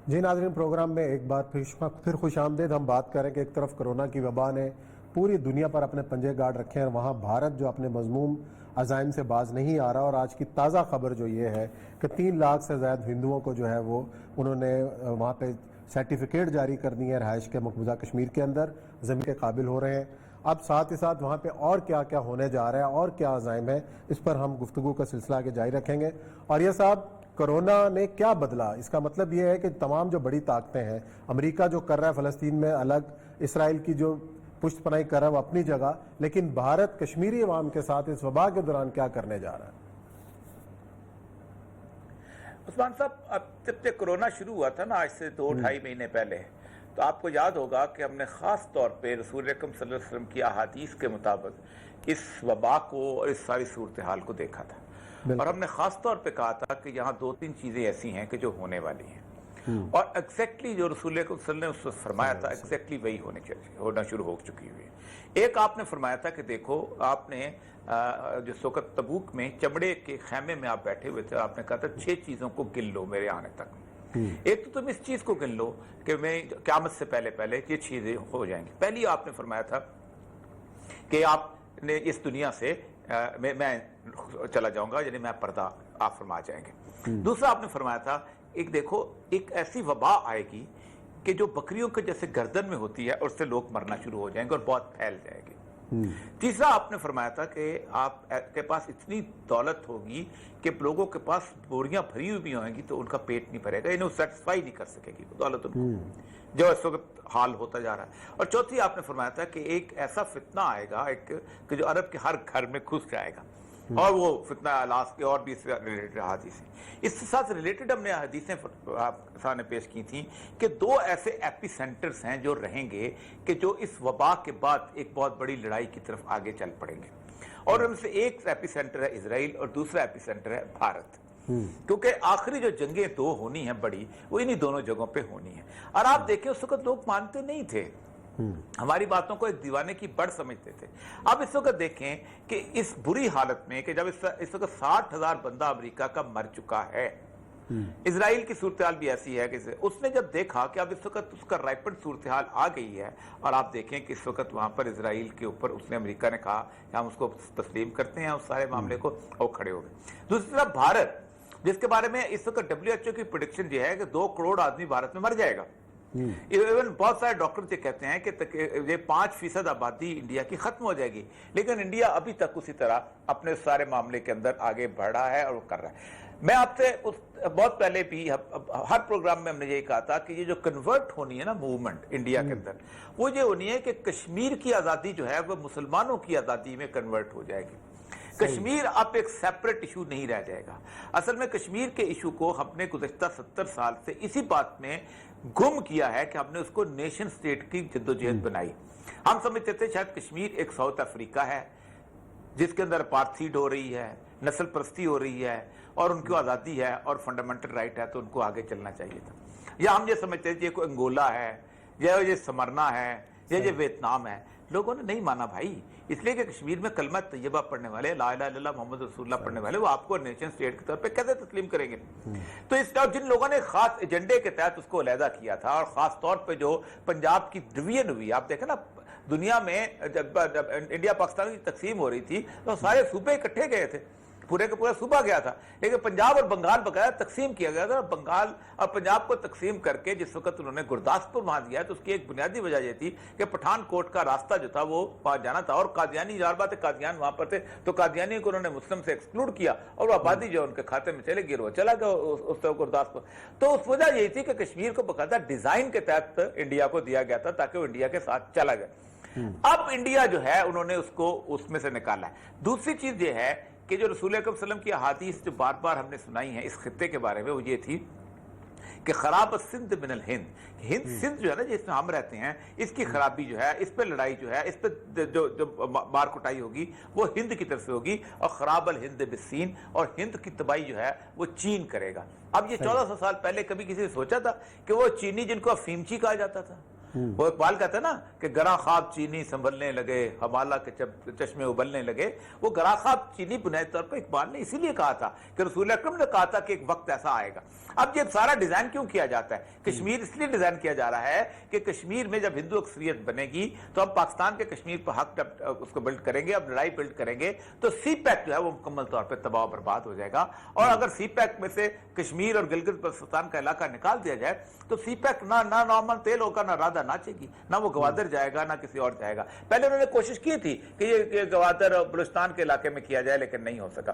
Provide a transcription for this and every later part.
جی ناظرین، پروگرام میں ایک بار پھر خوش آمدید۔ ہم بات کریں کہ ایک طرف کرونا کی وبا نے پوری دنیا پر اپنے پنجے گاڑ رکھے ہیں، اور وہاں بھارت جو اپنے مذموم عزائم سے باز نہیں آ رہا، اور آج کی تازہ خبر جو یہ ہے کہ 3 لاکھ سے زائد ہندوؤں کو جو ہے وہ انہوں نے وہاں پہ سرٹیفکیٹ جاری کر دی ہے رہائش کے مقبوضہ کشمیر کے اندر، زمین کے قابل ہو رہے ہیں۔ اب ساتھ ہی ساتھ وہاں پہ اور کیا کیا ہونے جا رہا ہے اور کیا عزائم ہے، اس پر ہم گفتگو کا سلسلہ آگے جاری رکھیں گے۔ اور یہ صاحب، کرونا نے کیا بدلا؟ اس کا مطلب یہ ہے کہ تمام جو بڑی طاقتیں ہیں، امریکہ جو کر رہا ہے فلسطین میں الگ، اسرائیل کی جو پشت پناہی کر رہا ہے وہ اپنی جگہ، لیکن بھارت کشمیری عوام کے ساتھ اس وبا کے دوران کیا کرنے جا رہا ہے؟ عثمان صاحب، اب جب سے کرونا شروع ہوا تھا نا، آج سے 2-2.5 مہینے پہلے، تو آپ کو یاد ہوگا کہ ہم نے خاص طور پہ رسول اکرم صلی اللہ علیہ وسلم کی احادیث کے مطابق اس وبا کو اور اس ساری صورتحال کو دیکھا تھا، اور ہم نے خاص طور پہ کہا تھا کہ یہاں 2-3 چیزیں ایسی ہیں کہ جو ہونے والی ہیں، اور ایگزیکٹلی جو رسول اکرم صلی اللہ علیہ وسلم نے اس وقت فرمایا تھا ایگزیکٹلی وہی ہونا شروع ہو چکی ہوئی ہے۔ ایک آپ نے فرمایا تھا کہ دیکھو، آپ نے جس وقت تبوک میں چمڑے کے خیمے میں آپ بیٹھے ہوئے تھے، آپ نے کہا تھا 6 چیزوں کو گن لو میرے آنے تک۔ ایک تو تم اس چیز کو گن لو کہ میں قیامت سے پہلے یہ چیزیں ہو جائیں گی۔ پہلی آپ نے فرمایا تھا کہ آپ نے اس دنیا سے میں چلا جاؤں گا، یعنی میں پردہ آپ فرما جائیں گے۔ دوسرا آپ نے فرمایا تھا ایک دیکھو، ایک ایسی وبا آئے گی کہ جو بکریوں کے جیسے گردن میں ہوتی ہے، اور اس سے لوگ مرنا شروع ہو جائیں گے اور بہت پھیل جائے گی۔ تیسرا آپ نے فرمایا تھا کہ آپ کے پاس اتنی دولت ہوگی کہ لوگوں کے پاس بوریاں بھری ہوئی بھی ہوئیں گی تو ان کا پیٹ نہیں بھرے گا، انہیں سیٹسفائی نہیں کر سکے گی دولت ان کو، جو اس وقت حال ہوتا جا رہا ہے۔ اور چوتھی آپ نے فرمایا تھا کہ ایک ایسا فتنہ آئے گا کہ جو عرب کے ہر گھر میں گھس جائے گا، اور وہ فتنہ الاس کے اور بھی اس سے ریلیٹڈ حدیثیں، اس کے ساتھ ریلیٹڈ ہم نے حدیثیں آپ سامنے پیش کی تھیں کہ 2 ایسے ایپی سینٹرز ہیں جو رہیں گے کہ جو اس وبا کے بعد ایک بہت بڑی لڑائی کی طرف آگے چل پڑیں گے، اور ان سے ایک ایپی سینٹر ہے اسرائیل اور دوسرا ایپی سینٹر ہے بھارت، کیونکہ آخری جو جنگیں 2 ہونی ہیں بڑی، وہ انہی دونوں جگہوں پہ ہونی ہیں۔ اور آپ دیکھیں اس وقت لوگ مانتے نہیں تھے، ہماری باتوں کو ایک دیوانے کی بڑھ سمجھتے تھے۔ اب اس وقت دیکھیں کہ اس بری حالت میں کہ جب اس وقت 60,000 بندہ امریکہ کا مر چکا ہے، اسرائیل کی صورتحال بھی ایسی ہے کہ اس نے جب دیکھا کہ اب اس وقت اس کا رائپنڈ صورتحال آ گئی ہے، اور آپ دیکھیں کہ اس وقت وہاں پر اسرائیل کے اوپر اس نے امریکہ نے کہا کہ ہم اس کو تسلیم کرتے ہیں اس سارے معاملے کو، اور کھڑے ہو گئے۔ دوسری طرف بھارت، جس کے بارے میں اس وقت WHO کی پریڈکشن یہ ہے کہ 2 کروڑ آدمی بھارت میں مر جائے گا۔ ایون بہت سارے ڈاکٹر یہ کہتے ہیں کہ یہ 5% آبادی انڈیا کی ختم ہو جائے گی، لیکن انڈیا ابھی تک اسی طرح اپنے سارے معاملے کے اندر آگے بڑھ رہا ہے اور وہ کر رہا ہے۔ میں آپ سے بہت پہلے بھی ہر پروگرام میں ہم نے یہی کہا تھا کہ یہ جو کنورٹ ہونی ہے نا موومنٹ انڈیا کے اندر، وہ یہ ہونی ہے کہ کشمیر کی آزادی جو ہے وہ مسلمانوں کی آزادی میں کنورٹ ہو جائے گی۔ کشمیر اب ایک سیپریٹ ایشو نہیں رہ جائے گا۔ اصل میں کشمیر کے ایشو کو ہم نے گزشتہ 70 سال سے اسی بات میں گم کیا ہے کہ ہم نے اس کو نیشن سٹیٹ کی جدوجہد بنائی۔ ہم سمجھتے تھے شاید کشمیر ایک ساؤتھ افریقہ ہے جس کے اندر اپارتھائڈ ہو رہی ہے، نسل پرستی ہو رہی ہے، اور ان کو آزادی ہے اور فنڈامنٹل رائٹ ہے تو ان کو آگے چلنا چاہیے تھا۔ یا ہم یہ سمجھتے تھے یہ کوئی انگولا ہے، یا یہ سمرنا ہے، یا یہ ویتنام ہے۔ لوگوں نے نہیں مانا بھائی، اس لیے کہ کشمیر میں کلمہ طیبہ پڑھنے والے، لا الہ الا اللہ محمد رسول اللہ پڑھنے والے، وہ آپ کو نیشن سٹیٹ کے طور پہ کیسے تسلیم کریں گے؟ تو اس طرح جن لوگوں نے خاص ایجنڈے کے تحت اس کو علیحدہ کیا تھا، اور خاص طور پہ جو پنجاب کی ڈویژن ہوئی، آپ دیکھیں نا دنیا میں جب انڈیا پاکستان کی تقسیم ہو رہی تھی تو سارے صوبے اکٹھے گئے تھے، پورے کا پورا صوبہ گیا تھا، لیکن پنجاب اور بنگال بقایا تقسیم کیا گیا تھا۔ اور بنگال اور پنجاب کو تقسیم کر کے جس وقت انہوں نے گرداسپور وہاں دیا تو اس کی ایک بنیادی وجہ یہ تھی کہ پٹھان کوٹ کا راستہ جو تھا وہ وہاں جانا تھا، اور قادیانی یار بات ہے قادیان وہاں پر تھے، تو قادیانی کو انہوں نے مسلم سے ایکسکلوڈ کیا، اور وہ آبادی جو ان کے کھاتے میں چلے گی وہ چلا گیا اس طرح گرداسپور۔ تو اس وجہ یہی تھی کہ کشمیر کو باقاعدہ ڈیزائن کے تحت انڈیا کو دیا گیا تھا تاکہ وہ انڈیا کے ساتھ چلا گیا۔ اب انڈیا جو ہے انہوں نے اس کو اس میں سے نکالا ہے۔ دوسری چیز یہ ہے کہ جو رسول اکرم صلی اللہ علیہ وسلم کی احادیث جو بار بار ہم نے سنائی ہیں اس خطے کے بارے میں، وہ یہ تھی کہ خراب السندھ من الہند، ہند سندھ جو ہے نا جس میں ہم رہتے ہیں، اس کی خرابی جو ہے، اس پہ لڑائی جو ہے، اس پہ جو مار کٹائی ہوگی وہ ہند کی طرف سے ہوگی، اور خراب الہند بالسین، اور ہند کی تباہی جو ہے وہ چین کرے گا۔ اب یہ 1400 سال پہلے کبھی کسی نے سوچا تھا کہ وہ چینی جن کو افیمچی کہا جاتا تھا، وہ اقبال کہتا ہے نا کہ گراں خواب چینی سنبھلنے لگے، حوالہ کے چشمے ابلنے لگے. وہ گراں خواب چینی بنیادی طور پر اقبال نے اسی لیے کہا تھا کہ رسول اکرم نے کہا تھا کہ ایک وقت ایسا آئے گا. اب یہ سارا ڈیزائن کیوں کیا جاتا ہے؟ کشمیر اس لیے ڈیزائن کیا جا رہا ہے کہ کشمیر میں جب ہندو اکثریت بنے گی تو ہم پاکستان کے کشمیر پر حق اس کو بلڈ کریں گے. اب لڑائی بلڈ کریں گے تو سی پیک جو ہے وہ مکمل طور پہ تباہ و برباد ہو جائے گا. اور اگر سی پیک میں سے کشمیر اور گلگت بلتستان کا علاقہ نکال دیا جائے تو سی پیک نہ نارمل تیل ہوگا، نہ رادھا ناچے گی، نہ وہ گوادر جائے گا، نہ کسی اور جائے گا. پہلے انہوں نے کوشش کی تھی کہ یہ گوادر اور بلوچستان کے علاقے میں کیا جائے لیکن نہیں ہو سکا.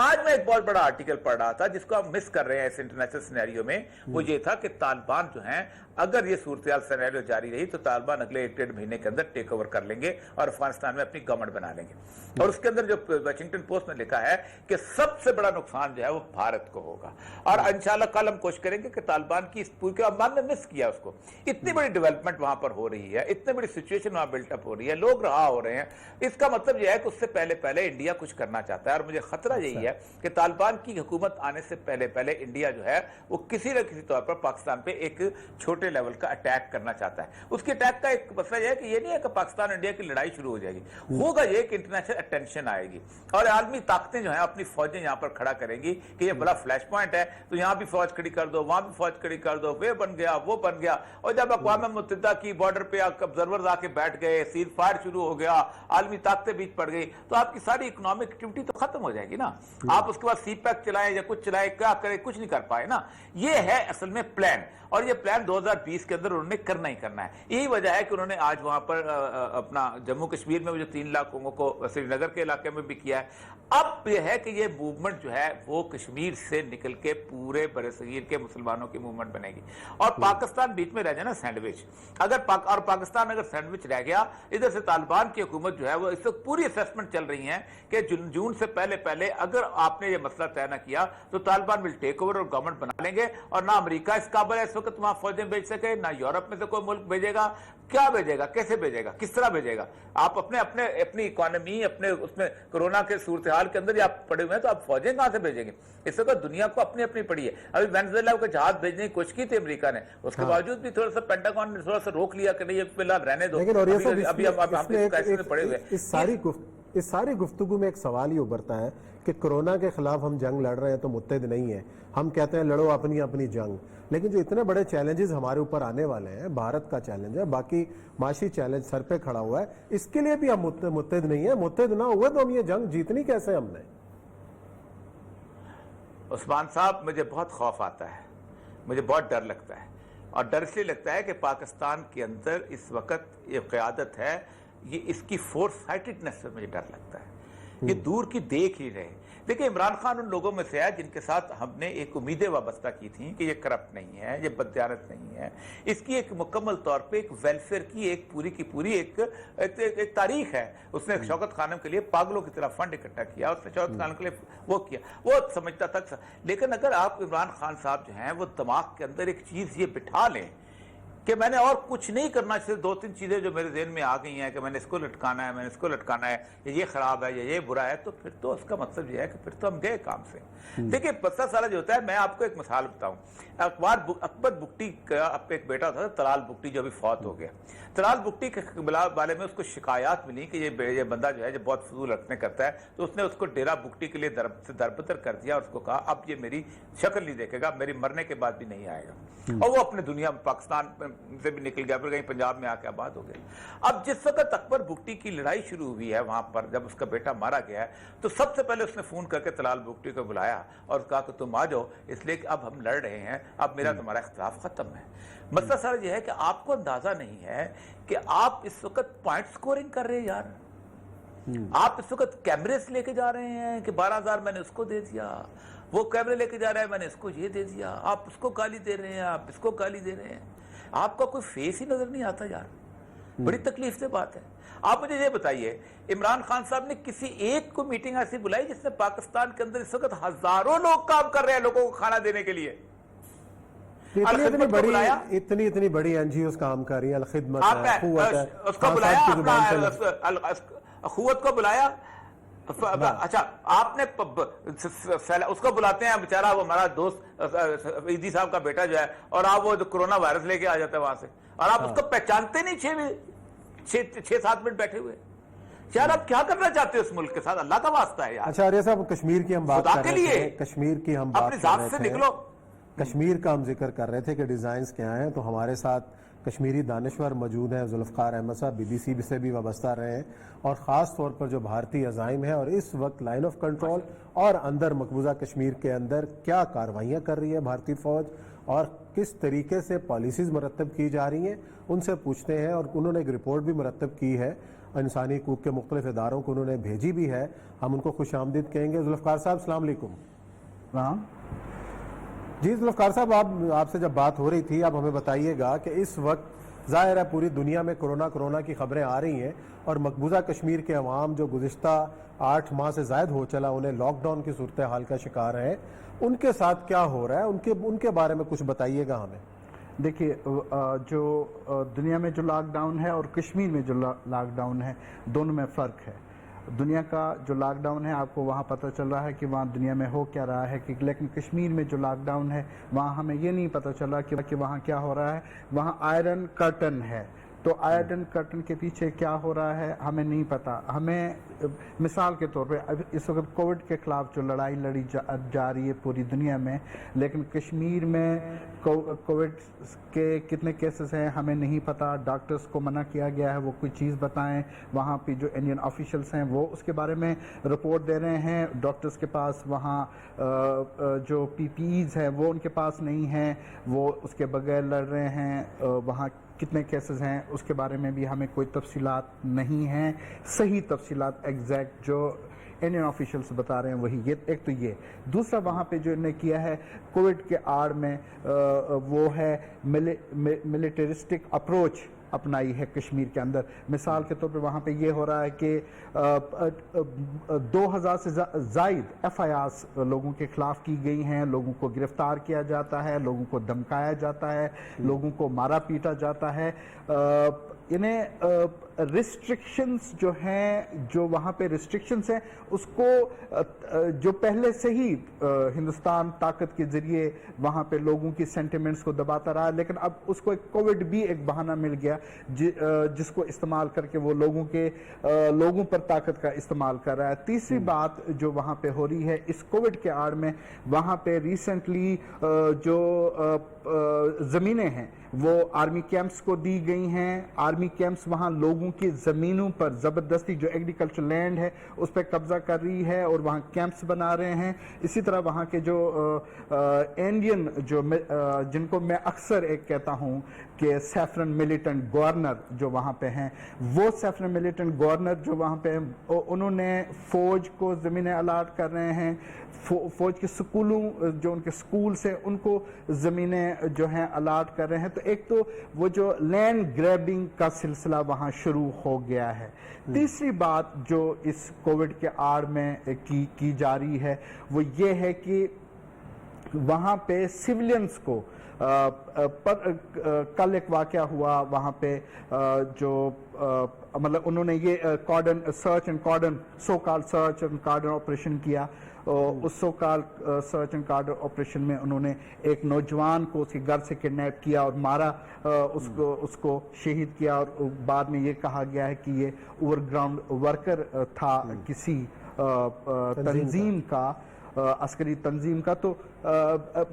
آج میں ایک بہت بڑا آرٹیکل پڑھ رہا تھا جس کو ہم مس کر رہے ہیں اس انٹرنیشنل سینیریو میں. وہ یہ تھا کہ طالبان جو ہیں اگر یہ صورتحال سینیریو جاری رہی تو طالبان اگلے 1-1.5 مہینے کے اندر ٹیک اوور کر لیں گے اور افغانستان میں اپنی گورنمنٹ بنا لیں گے. اور اس کے اندر جو واشنگٹن پوسٹ نے لکھا ہے کہ سب سے بڑا نقصان جو ہے وہ بھارت کو ہوگا. اور انشاءاللہ کل ہم کوشش کریں گے کہ طالبان کی اس پوری نے مس کیا اس کو. اتنی بڑی ڈیولپمنٹ وہاں پر ہو رہی ہے، اتنی بڑی سچویشن وہاں بلٹ اپ ہو رہی ہے، لوگ رہا ہو رہے ہیں. اس کا مطلب یہ ہے کہ اس سے پہلے انڈیا کچھ کرنا چاہتا ہے. اور مجھے خطرہ یہی ہے کہ طالبان کی حکومت آنے سے پہلے انڈیا جو ہے وہ کسی نہ کسی طور پر پاکستان پہ ایک چھوٹے لیول کا اٹیک کرنا چاہتا ہے. اس کے اٹیک کا ایک مسئلہ یہ ہے کہ یہ نہیں ہے کہ پاکستان انڈیا کی لڑائی شروع ہو جائے گی. ہوگا یہ کہ انٹرنیشنل اٹینشن آئے گی اور عالمی طاقتیں جو ہیں اپنی فوجیں یہاں پر کھڑا کریں گی کہ یہ بڑا فلیش پوائنٹ ہے تو یہاں بھی فوج کھڑی کر دو، وہاں بھی فوج کھڑی کر دو، وہ بن گیا وہ بن گیا. اور جب اقوام متحدہ کی بارڈر پہ آبزرورز آ کے بیٹھ گئے، سیز فائر شروع ہو گیا، عالمی طاقتیں بیچ پڑ گئی تو آپ کی ساری اکنامک ایکٹیویٹی تو ختم ہو جائے گی نا. آپ اس کے بعد سی پیک چلائیں یا کچھ چلائیں، کیا کریں، کچھ نہیں کر پائے نا. یہ ہے اصل میں پلان. اور یہ پلان 2020 کے اندر انہوں نے کرنا ہی کرنا ہے. یہی وجہ ہے کہ انہوں نے آج وہاں پر اپنا جموں کشمیر میں جو 3 لاکھ لوگوں کو سری نگر کے علاقے میں بھی کیا ہے. اب یہ ہے کہ یہ موومنٹ جو ہے وہ کشمیر سے نکل کے پورے برصغیر کے مسلمانوں کی موومنٹ بنے گی. اور پاکستان بیچ میں رہ جائے نا سینڈوچ. اگر پاکستان اگر سینڈوچ رہ گیا، ادھر سے طالبان کی حکومت جو ہے وہ اس وقت پوری اسیسمنٹ چل رہی ہیں کہ جون سے پہلے اگر آپ نے یہ مسئلہ طے نہ کیا تو طالبان ول ٹیک اوور اور گورنمنٹ بنا لیں گے. اور نہ امریکہ اس قابل ہے اس وقت وہاں فوجیں بھیج سکے، نہ یورپ میں سے کوئی ملک بھیجے گا. کیا بھیجے گا، کیسے بھیجے گا، کس طرح بھیجے گا؟ آپ اپنی اکانومی اپنے اس میں کورونا کے صورتحال کے اندر آپ پڑے ہوئے ہیں تو آپ فوجیں کہاں سے بھیجیں گے؟ اس وقت دنیا کو اپنی پڑی ہے. ابھی وینزویلا کو جہاز بھیجنے کی کوشش کی تھی امریکہ نے، اس کے باوجود بھی تھوڑا سا پینٹاگون نے تھوڑا سا روک لیا کہ نہیں یہ فی الحال رہنے دو. ابھی ہم اس پڑے ہوئے. اس ساری گفتگو میں ایک سوال ہی ابھرتا ہے کہ کرونا کے خلاف ہم جنگ لڑ رہے ہیں تو متحد نہیں ہیں. ہم کہتے ہیں لڑو اپنی جنگ، لیکن جو اتنے بڑے چیلنجز ہمارے اوپر آنے والے ہیں، بھارت کا چیلنج ہے، باقی معاشی چیلنج سر پہ کھڑا ہوا ہے، اس کے لیے بھی ہم متحد نہیں ہیں. متحد نہ ہوئے تو ہم یہ جنگ جیتنی کیسے ہم نے؟ عثمان صاحب مجھے بہت خوف آتا ہے، مجھے بہت ڈر لگتا ہے. اور ڈر اس لیے لگتا ہے کہ پاکستان کے اندر اس وقت یہ قیادت ہے، یہ اس کی فور سائٹڈنس سے مجھے ڈر لگتا ہے. یہ دور کی دیکھ ہی رہے. دیکھیں عمران خان ان لوگوں میں سے ہے جن کے ساتھ ہم نے ایک امیدیں وابستہ کی تھیں کہ یہ کرپٹ نہیں ہے، یہ بددیانت نہیں ہے. اس کی ایک مکمل طور پہ ایک ویلفیئر کی ایک پوری کی پوری ایک تاریخ ہے. اس نے شوکت خانم کے لیے پاگلوں کی طرح فنڈ اکٹھا کیا، اس نے شوکت خانم کے لیے وہ کیا، وہ سمجھتا تک. لیکن اگر آپ عمران خان صاحب جو ہیں وہ دماغ کے اندر ایک چیز یہ بٹھا لیں کہ میں نے اور کچھ نہیں کرنا، صرف 2-3 چیزیں جو میرے ذہن میں آ گئی ہیں کہ میں نے اس کو لٹکانا ہے، میں نے اس کو لٹکانا ہے، یہ خراب ہے، یہ برا ہے، تو پھر تو اس کا مطلب یہ ہے کہ پھر تو ہم گئے کام سے. دیکھیں مسئلہ سارا جو ہوتا ہے، میں آپ کو ایک مثال بتاؤں. اکبر بگٹی کا ایک بیٹا تھا طلال بگٹی جو ابھی فوت ہو گیا. طلال بگٹی کے بارے میں اس کو شکایات ملی کہ یہ بندہ جو ہے جو بہت فضول حرکتیں کرتا ہے، تو اس نے اس کو ڈیرا بگٹی کے لیے دربدر کر دیا اور اس کو کہا اب یہ میری شکل نہیں دیکھے گا، میری مرنے کے بعد بھی نہیں آئے گا. اور وہ اپنے دنیا میں پاکستان سے بھی نکل گیا، پھر کہیں پنجاب میں آ کے آباد ہو گیا. اب جس وقت اکبر بگٹی کی لڑائی شروع ہوئی ہے وہاں پر، جب اس کا بیٹا مارا گیا ہے، تو سب سے پہلے اس نے فون کر کے طلال بگٹی کو بلایا اور کہا کہ تم آ جاؤ، اس لیے کہ اب ہم لڑ رہے ہیں، اب میرا تمہارا اختلاف ختم ہے. مسئلہ سارا یہ ہے کہ آپ کو اندازہ نہیں ہے کہ آپ اس وقت پوائنٹ سکورنگ کر رہے ہیں یار. آپ اس وقت کیمرے لے کے جا رہے ہیں کہ 12,000 میں نے اس کو دے دیا، وہ کیمرے لے کے جا رہا ہے میں نے اس کو یہ دے دیا، آپ اس کو گالی دے رہے ہیں، آپ اس کو گالی دے رہے ہیں. آپ کا کوئی فیس ہی نظر نہیں آتا یار. بڑی تکلیف سے بات ہے. آپ مجھے یہ بتائیے عمران خان صاحب نے کسی ایک کو میٹنگ ایسی بلائی جس میں پاکستان کے اندر اس وقت ہزاروں لوگ کام کر رہے ہیں لوگوں کو کھانا دینے کے لیے؟ اتنی بڑی این جی اوز کام کر رہی ہیں، الخدمت ہے، اس کو بلایا، اخوت کو بلایا، اچھا آپ نے اس کو بلاتے ہیں بیچارہ وہ ہمارا دوست عیدی صاحب کا بیٹا جو ہے، اور آپ وہ کرونا وائرس لے کے آ جاتے ہیں وہاں سے، اور آپ اس کو پہچانتے نہیں 6-7 منٹ بیٹھے ہوئے. یار آپ کیا کرنا چاہتے ہو اس ملک کے ساتھ؟ اللہ کا واسطہ ہے یار. اچھا عریہ صاحب، کشمیر کی ہم بات خدا کر کے رہے لیے تھے، کشمیر کی ہم بات اپنی کر ذات رہے سے تھے، نکلو. کشمیر کا ہم ذکر کر رہے تھے کہ ڈیزائنز کیا ہیں. تو ہمارے ساتھ کشمیری دانشور موجود ہیں، ذوالفقار احمد صاحب BBC سے بھی وابستہ رہے ہیں، اور خاص طور پر جو بھارتی عزائم ہیں اور اس وقت لائن آف کنٹرول اور اندر مقبوضہ کشمیر کے اندر کیا کاروائیاں کر رہی ہے بھارتی فوج اور کس طریقے سے پالیسیز مرتب کی جا رہی ہیں، ان سے پوچھتے ہیں. اور انہوں نے ایک رپورٹ بھی مرتب کی ہے، انسانی حقوق کے مختلف اداروں کو انہوں نے بھیجی بھی ہے. ہم ان کو خوش آمدید کہیں گے. ذوالفقار صاحب السلام علیکم. جی ذوالفقار صاحب، آپ سے جب بات ہو رہی تھی، اب ہمیں بتائیے گا کہ اس وقت ظاہر ہے پوری دنیا میں کرونا کی خبریں آ رہی ہیں، اور مقبوضہ کشمیر کے عوام جو گزشتہ 8 ماہ سے زائد ہو چلا انہیں لاک ڈاؤن کی صورتحال کا شکار ہیں، ان کے ساتھ کیا ہو رہا ہے، ان کے بارے میں کچھ بتائیے گا ہمیں. دیکھیے، جو دنیا میں جو لاک ڈاؤن ہے اور کشمیر میں جو لاک ڈاؤن ہے، دونوں میں فرق ہے. دنیا کا جو لاک ڈاؤن ہے آپ کو وہاں پتہ چل رہا ہے کہ وہاں دنیا میں ہو کیا رہا ہے، لیکن کشمیر میں جو لاک ڈاؤن ہے وہاں ہمیں یہ نہیں پتہ چلا کہ وہاں کیا ہو رہا ہے. وہاں آئرن کرٹن ہے، تو آئرن کرٹن کے پیچھے کیا ہو رہا ہے ہمیں نہیں پتا. ہمیں مثال کے طور پہ اس وقت کووڈ کے خلاف جو لڑائی لڑی جا رہی ہے پوری دنیا میں، لیکن کشمیر میں کووڈ کے کتنے کیسز ہیں ہمیں نہیں پتا. ڈاکٹرز کو منع کیا گیا ہے وہ کوئی چیز بتائیں. وہاں پہ جو انڈین آفیشلز ہیں وہ اس کے بارے میں رپورٹ دے رہے ہیں. ڈاکٹرز کے پاس وہاں جو PPEs ہیں وہ ان کے پاس نہیں ہیں، وہ اس کے بغیر لڑ رہے ہیں. وہاں کتنے کیسز ہیں اس کے بارے میں بھی ہمیں کوئی تفصیلات نہیں ہیں، صحیح تفصیلات ایگزیکٹ جو انڈین آفیشلز بتا رہے ہیں وہی. یہ ایک تو یہ. دوسرا وہاں پہ جو انہوں نے کیا ہے کووڈ کے آڑ میں وہ ہے ملیٹرسٹک اپروچ اپنائی ہے کشمیر کے اندر. مثال کے طور پہ وہاں پہ یہ ہو رہا ہے کہ 2000 سے زائد FIRs لوگوں کے خلاف کی گئی ہیں. لوگوں کو گرفتار کیا جاتا ہے، لوگوں کو دھمکایا جاتا ہے، لوگوں کو مارا پیٹا جاتا ہے. انہیں ریسٹرکشنز جو ہیں، جو وہاں پہ ریسٹرکشنز ہیں، اس کو جو پہلے سے ہی ہندوستان طاقت کے ذریعے وہاں پہ لوگوں کی سینٹیمنٹس کو دباتا رہا، لیکن اب اس کو کووڈ بھی ایک بہانہ مل گیا جس کو استعمال کر کے وہ لوگوں پر طاقت کا استعمال کر رہا ہے. تیسری بات جو وہاں پہ ہو رہی ہے اس کووڈ کے آڑ میں، وہاں پہ ریسنٹلی جو زمینیں ہیں وہ آرمی کیمپس کو دی گئی ہیں. آرمی کیمپس وہاں لوگوں کی زمینوں پر زبردستی جو ایگریکلچر لینڈ ہے اس پہ قبضہ کر رہی ہے اور وہاں کیمپس بنا رہے ہیں. اسی طرح وہاں کے جو انڈین جن کو میں اکثر ایک کہتا ہوں کہ سیفرن ملیٹنٹ گورنر جو وہاں پہ ہیں، وہ سیفرن ملیٹنٹ گورنر جو وہاں پہ انہوں نے فوج کو زمینیں الاٹ کر رہے ہیں. فوج کے سکولوں جو ان کے سکولز ہیں ان کو زمینیں جو ہیں الاٹ کر رہے ہیں. تو ایک تو وہ جو لینڈ گریبنگ کا سلسلہ وہاں شروع ہو گیا ہے. تیسری بات جو اس کووڈ کے آڑ میں کی جا رہی ہے وہ یہ ہے کہ وہاں پہ سیولینز کو کل ایک واقعہ ہوا وہاں پہ جو مطلب انہوں نے یہ سرچ اینڈ کارڈن آپریشن کیا. اس سو کال سرچ اینڈ کارڈر آپریشن میں انہوں نے ایک نوجوان کو اس کے گھر سے کڈنیپ کیا اور مارا، اس کو شہید کیا، اور بعد میں یہ کہا گیا ہے کہ یہ اوور گراؤنڈ ورکر تھا کسی تنظیم کا، عسکری تنظیم کا. تو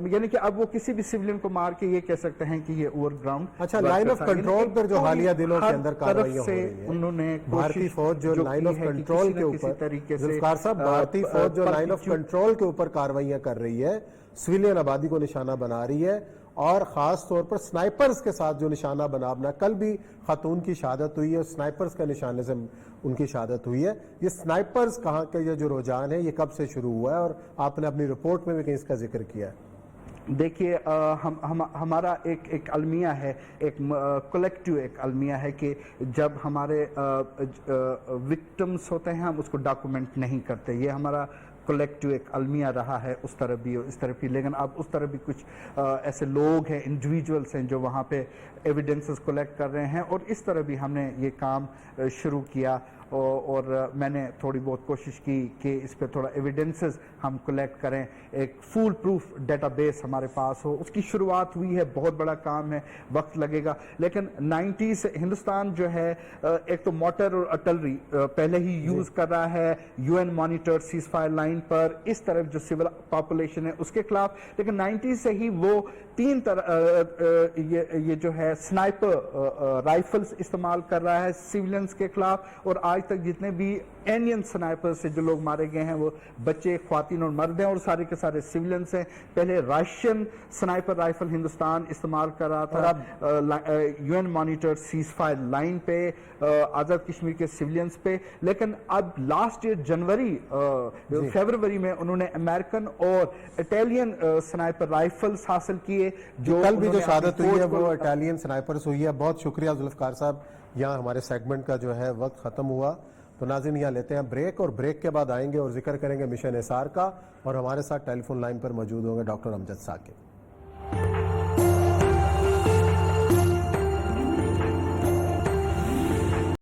یعنی کہ اب وہ کسی بھی سیولین کو مار کے یہ کہہ سکتے ہیں کہ یہ اوور گراؤنڈ. اچھا، لائن آف کنٹرول پر جو حالیہ دنوں کے اندر کارروائیاں ہو رہی ہیں، انہوں نے بھارتی فوج جو لائن آف کنٹرول کے اوپر، ذوالفقار صاحب، بھارتی فوج جو لائن آف کنٹرول کے اوپر کارروائیاں کر رہی ہے، سویلین آبادی کو نشانہ بنا رہی ہے، اور خاص طور پر سنائپرز کے ساتھ جو نشانہ بنا کل بھی خاتون کی شہادت ہوئی ہے، سنائپرز کے نشانے سے ان کی شہادت ہوئی ہے. یہ سنائپرز کہاں کے یہ جو رجحان ہے یہ کب سے شروع ہوا ہے، اور آپ نے اپنی رپورٹ میں بھی کہیں اس کا ذکر کیا ہے؟ دیکھیے، ہمارا ایک المیہ ہے، ایک کلیکٹیو ایک المیہ ہے کہ جب ہمارے وکٹمز ہوتے ہیں ہم اس کو ڈاکومنٹ نہیں کرتے. یہ ہمارا کلیکٹیو ایک المیہ رہا ہے اس طرف بھی اور اس طرف بھی. لیکن اب اس طرف بھی کچھ ایسے لوگ ہیں، انڈیویجولز ہیں جو وہاں پہ ایویڈنسز کلیکٹ کر رہے ہیں، اور اس طرح بھی ہم نے یہ کام شروع کیا. اور میں نے تھوڑی بہت کوشش کی کہ اس پہ تھوڑا ایویڈنسز ہم کلیکٹ کریں, ایک فول پروف ڈیٹا بیس ہمارے پاس ہو. اس کی شروعات ہوئی ہے, بہت بڑا کام ہے, وقت لگے گا, لیکن 90 سے ہندوستان جو ہے ایک تو موٹر اور ارٹلری پہلے ہی یوز کر رہا ہے UN monitor ceasefire line پر, اس طرف جو سول پاپولیشن ہے اس کے خلاف, لیکن 90 سے ہی وہ تین یہ جو ہے سنائپر رائفلز استعمال کر رہا ہے سیولینز کے خلاف, اور آج تک جتنے بھی اینین سنائپر سے جو لوگ مارے گئے ہیں وہ بچے, خواتین اور مرد ہیں, اور سارے کے سارے سیولینز ہیں. پہلے راشین سنائپر رائفل ہندوستان استعمال کر رہا تھا UN monitor ceasefire line پہ, آزاد کشمیر کے سیولینز پہ, لیکن اب لاسٹ ایئر جنوری فیبروری میں انہوں نے امریکن اور اٹیلین سنائپر رائفلز حاصل کیے. کل بھی جو شہادت ہوئی ہے وہ اٹیلین سنائپرز ہوئی ہے. بہت شکریہ ذوالفقار صاحب, یہاں ہمارے سیگمنٹ کا جو ہے وقت ختم ہوا. تو ناظرین یہاں لیتے ہیں بریک, اور بریک کے بعد آئیں گے اور ذکر کریں گے مشن اسار کا, اور ہمارے ساتھ ٹیلی فون لائن پر موجود ہوں گے ڈاکٹر امجد ثاقب.